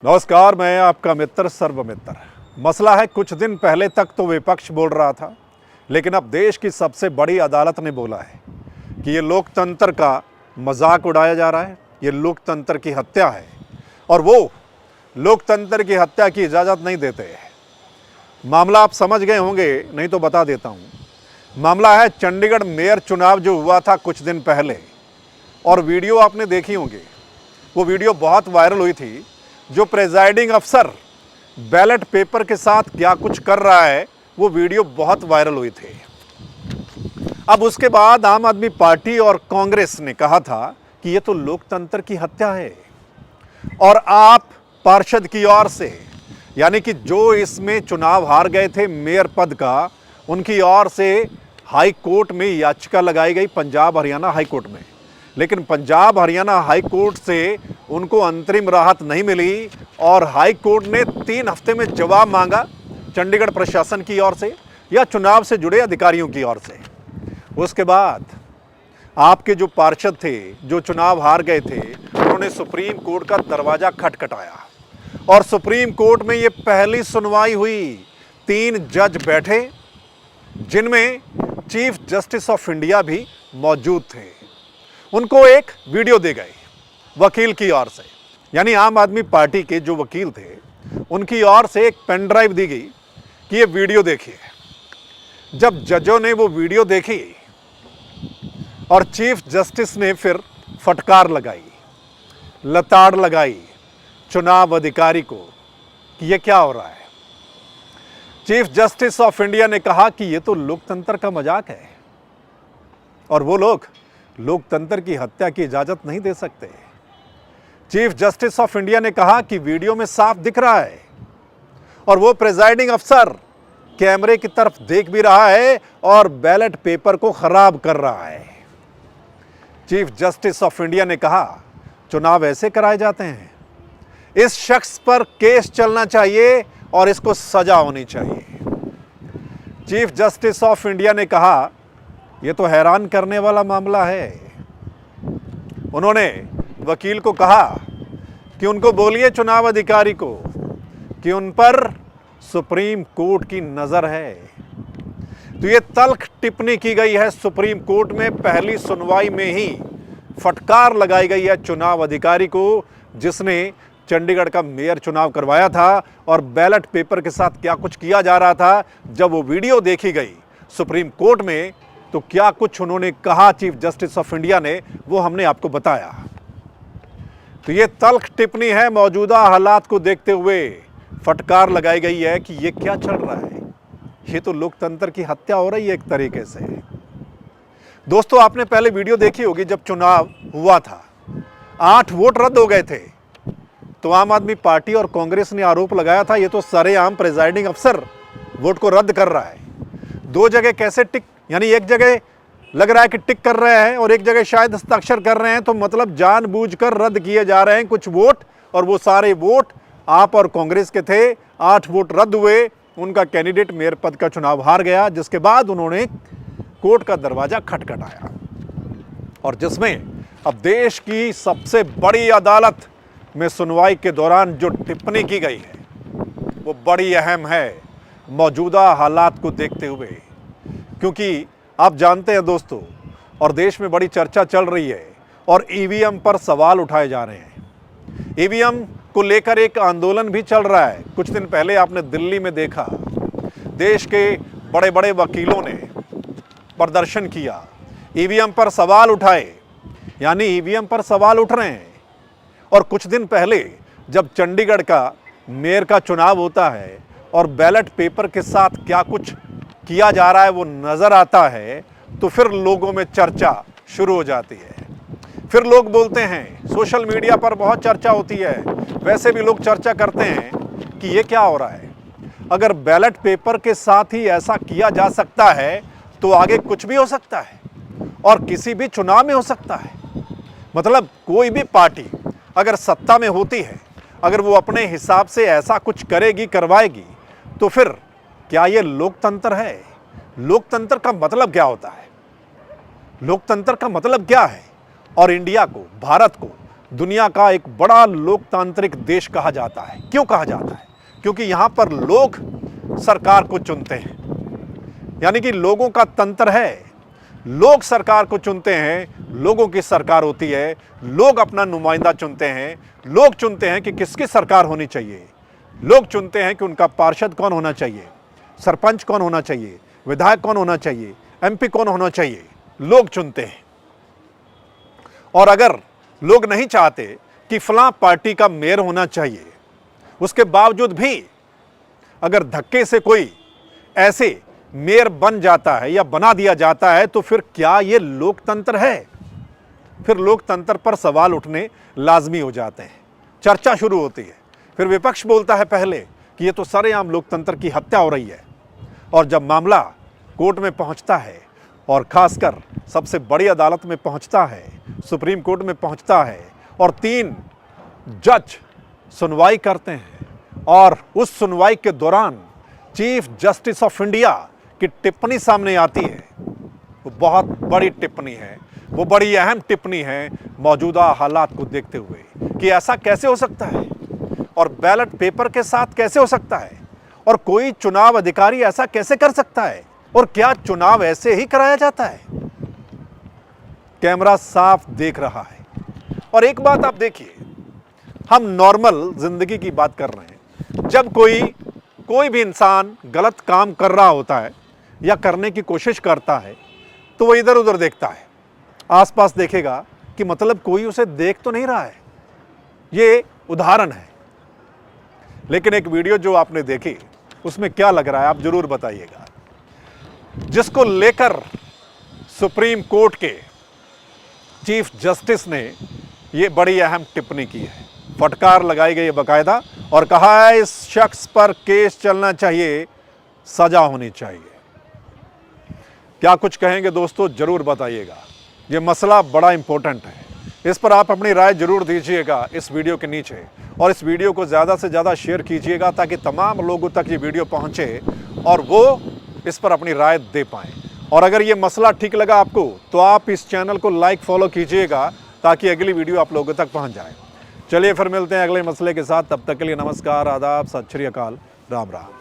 नमस्कार, मैं आपका मित्र सर्वमित्र। मसला है, कुछ दिन पहले तक तो विपक्ष बोल रहा था, लेकिन अब देश की सबसे बड़ी अदालत ने बोला है कि ये लोकतंत्र का मजाक उड़ाया जा रहा है, ये लोकतंत्र की हत्या है और वो लोकतंत्र की हत्या की इजाज़त नहीं देते हैं। मामला आप समझ गए होंगे, नहीं तो बता देता हूँ। मामला है चंडीगढ़ मेयर चुनाव जो हुआ था कुछ दिन पहले, और वीडियो आपने देखी होंगी। वो वीडियो बहुत वायरल हुई थी। जो प्रेजाइडिंग अफसर बैलेट पेपर के साथ क्या कुछ कर रहा है, वो वीडियो बहुत वायरल हुई थी। अब उसके बाद आम आदमी पार्टी और कांग्रेस ने कहा था कि ये तो लोकतंत्र की हत्या है, और आप पार्षद की ओर से, यानी कि जो इसमें चुनाव हार गए थे मेयर पद का, उनकी ओर से हाई कोर्ट में याचिका लगाई गई, पंजाब हरियाणा हाई कोर्ट में। लेकिन पंजाब हरियाणा हाई कोर्ट से उनको अंतरिम राहत नहीं मिली और हाई कोर्ट ने 3 हफ्ते में जवाब मांगा चंडीगढ़ प्रशासन की ओर से या चुनाव से जुड़े अधिकारियों की ओर से। उसके बाद आपके जो पार्षद थे, जो चुनाव हार गए थे, उन्होंने सुप्रीम कोर्ट का दरवाजा खटखटाया और सुप्रीम कोर्ट में ये पहली सुनवाई हुई। 3 जज बैठे, जिनमें चीफ जस्टिस ऑफ इंडिया भी मौजूद थे। उनको एक वीडियो दी गई वकील की ओर से, यानी आम आदमी पार्टी के जो वकील थे उनकी ओर से एक पेन ड्राइव दी गई कि ये वीडियो देखिए। जब जजों ने वो वीडियो देखी और चीफ जस्टिस ने फिर फटकार लगाई, लताड़ लगाई चुनाव अधिकारी को कि ये क्या हो रहा है। चीफ जस्टिस ऑफ इंडिया ने कहा कि ये तो लोकतंत्र का मजाक है और वो लोग लोकतंत्र की हत्या की इजाजत नहीं दे सकते। चीफ जस्टिस ऑफ इंडिया ने कहा कि वीडियो में साफ दिख रहा है और वो प्रिजाइडिंग अफसर कैमरे की तरफ देख भी रहा है और बैलेट पेपर को खराब कर रहा है। चीफ जस्टिस ऑफ इंडिया ने कहा, चुनाव ऐसे कराए जाते हैं, इस शख्स पर केस चलना चाहिए और इसको सजा होनी चाहिए। चीफ जस्टिस ऑफ इंडिया ने कहा, यह तो हैरान करने वाला मामला है। उन्होंने वकील को कहा कि उनको बोलिए चुनाव अधिकारी को कि उन पर सुप्रीम कोर्ट की नजर है। तो ये तल्ख टिप्पणी की गई है सुप्रीम कोर्ट में, पहली सुनवाई में ही फटकार लगाई गई है चुनाव अधिकारी को, जिसने चंडीगढ़ का मेयर चुनाव करवाया था और बैलेट पेपर के साथ क्या कुछ किया जा रहा था। जब वो वीडियो देखी गई सुप्रीम कोर्ट में, तो क्या कुछ उन्होंने कहा चीफ जस्टिस ऑफ इंडिया ने, वो हमने आपको बताया। तो ये तल्ख टिप्पणी है, मौजूदा हालात को देखते हुए फटकार लगाई गई है कि ये क्या चल रहा है, ये तो लोकतंत्र की हत्या हो रही है एक तरीके से। दोस्तों, आपने पहले वीडियो देखी होगी, जब चुनाव हुआ था 8 वोट रद्द हो गए थे, तो आम आदमी पार्टी और कांग्रेस ने आरोप लगाया था ये तो सरेआम प्रिजाइडिंग अफसर वोट को रद्द कर रहा है। 2 जगह कैसे टिक, यानी एक जगह लग रहा है कि टिक कर रहे हैं और एक जगह शायद हस्ताक्षर कर रहे हैं, तो मतलब जानबूझकर रद्द किए जा रहे हैं कुछ वोट, और वो सारे वोट आप और कांग्रेस के थे। 8 वोट रद्द हुए, उनका कैंडिडेट मेयर पद का चुनाव हार गया, जिसके बाद उन्होंने कोर्ट का दरवाजा खटखटाया और जिसमें अब देश की सबसे बड़ी अदालत में सुनवाई के दौरान जो टिप्पणी की गई है वो बड़ी अहम है मौजूदा हालात को देखते हुए। क्योंकि आप जानते हैं दोस्तों, और देश में बड़ी चर्चा चल रही है और ईवीएम पर सवाल उठाए जा रहे हैं। ईवीएम को लेकर एक आंदोलन भी चल रहा है। कुछ दिन पहले आपने दिल्ली में देखा, देश के बड़े बड़े वकीलों ने प्रदर्शन किया, ईवीएम पर सवाल उठाए, यानी ईवीएम पर सवाल उठ रहे हैं। और कुछ दिन पहले जब चंडीगढ़ का मेयर का चुनाव होता है और बैलेट पेपर के साथ क्या कुछ किया जा रहा है वो नजर आता है, तो फिर लोगों में चर्चा शुरू हो जाती है। फिर लोग बोलते हैं, सोशल मीडिया पर बहुत चर्चा होती है, वैसे भी लोग चर्चा करते हैं कि ये क्या हो रहा है। अगर बैलेट पेपर के साथ ही ऐसा किया जा सकता है तो आगे कुछ भी हो सकता है और किसी भी चुनाव में हो सकता है। मतलब कोई भी पार्टी अगर सत्ता में होती है, अगर वो अपने हिसाब से ऐसा कुछ करेगी, करवाएगी, तो फिर क्या ये लोकतंत्र है? लोकतंत्र का मतलब क्या होता है? लोकतंत्र का मतलब क्या है? और इंडिया को, भारत को दुनिया का एक बड़ा लोकतांत्रिक देश कहा जाता है। क्यों कहा जाता है? क्योंकि यहाँ पर लोग सरकार को चुनते हैं, यानी कि लोगों का तंत्र है। लोग सरकार को चुनते हैं, लोगों की सरकार होती है, लोग अपना नुमाइंदा चुनते हैं, लोग चुनते हैं कि किसकी सरकार होनी चाहिए, लोग चुनते हैं कि उनका पार्षद कौन होना चाहिए, सरपंच कौन होना चाहिए, विधायक कौन होना चाहिए, एमपी कौन होना चाहिए, लोग चुनते हैं। और अगर लोग नहीं चाहते कि फलां पार्टी का मेयर होना चाहिए, उसके बावजूद भी अगर धक्के से कोई ऐसे मेयर बन जाता है या बना दिया जाता है, तो फिर क्या ये लोकतंत्र है? फिर लोकतंत्र पर सवाल उठने लाजमी हो जाते हैं, चर्चा शुरू होती है। फिर विपक्ष बोलता है पहले कि ये तो सरेआम लोकतंत्र की हत्या हो रही है, और जब मामला कोर्ट में पहुंचता है और खासकर सबसे बड़ी अदालत में पहुंचता है, सुप्रीम कोर्ट में पहुंचता है, और 3 जज सुनवाई करते हैं, और उस सुनवाई के दौरान चीफ जस्टिस ऑफ इंडिया की टिप्पणी सामने आती है, वो बहुत बड़ी टिप्पणी है, वो बड़ी अहम टिप्पणी है मौजूदा हालात को देखते हुए कि ऐसा कैसे हो सकता है, और बैलेट पेपर के साथ कैसे हो सकता है, और कोई चुनाव अधिकारी ऐसा कैसे कर सकता है, और क्या चुनाव ऐसे ही कराया जाता है? कैमरा साफ देख रहा है। और एक बात आप देखिए, हम नॉर्मल जिंदगी की बात कर रहे हैं। जब कोई भी इंसान गलत काम कर रहा होता है या करने की कोशिश करता है, तो वो इधर उधर देखता है, आसपास देखेगा कि मतलब कोई उसे देख तो नहीं रहा है। ये उदाहरण है। लेकिन एक वीडियो जो आपने देखी, उसमें क्या लग रहा है आप जरूर बताइएगा, जिसको लेकर सुप्रीम कोर्ट के चीफ जस्टिस ने ये बड़ी अहम टिप्पणी की है। फटकार लगाई गई है बाकायदा, और कहा है इस शख्स पर केस चलना चाहिए, सजा होनी चाहिए। क्या कुछ कहेंगे दोस्तों, जरूर बताइएगा। ये मसला बड़ा इंपॉर्टेंट है, इस पर आप अपनी राय जरूर दीजिएगा इस वीडियो के नीचे, और इस वीडियो को ज़्यादा से ज़्यादा शेयर कीजिएगा ताकि तमाम लोगों तक ये वीडियो पहुँचे और वो इस पर अपनी राय दे पाएँ। और अगर ये मसला ठीक लगा आपको, तो आप इस चैनल को लाइक फॉलो कीजिएगा ताकि अगली वीडियो आप लोगों तक पहुँच जाए। चलिए फिर मिलते हैं अगले मसले के साथ, तब तक के लिए नमस्कार, आदाब, सत श्री अकाल, राम राम।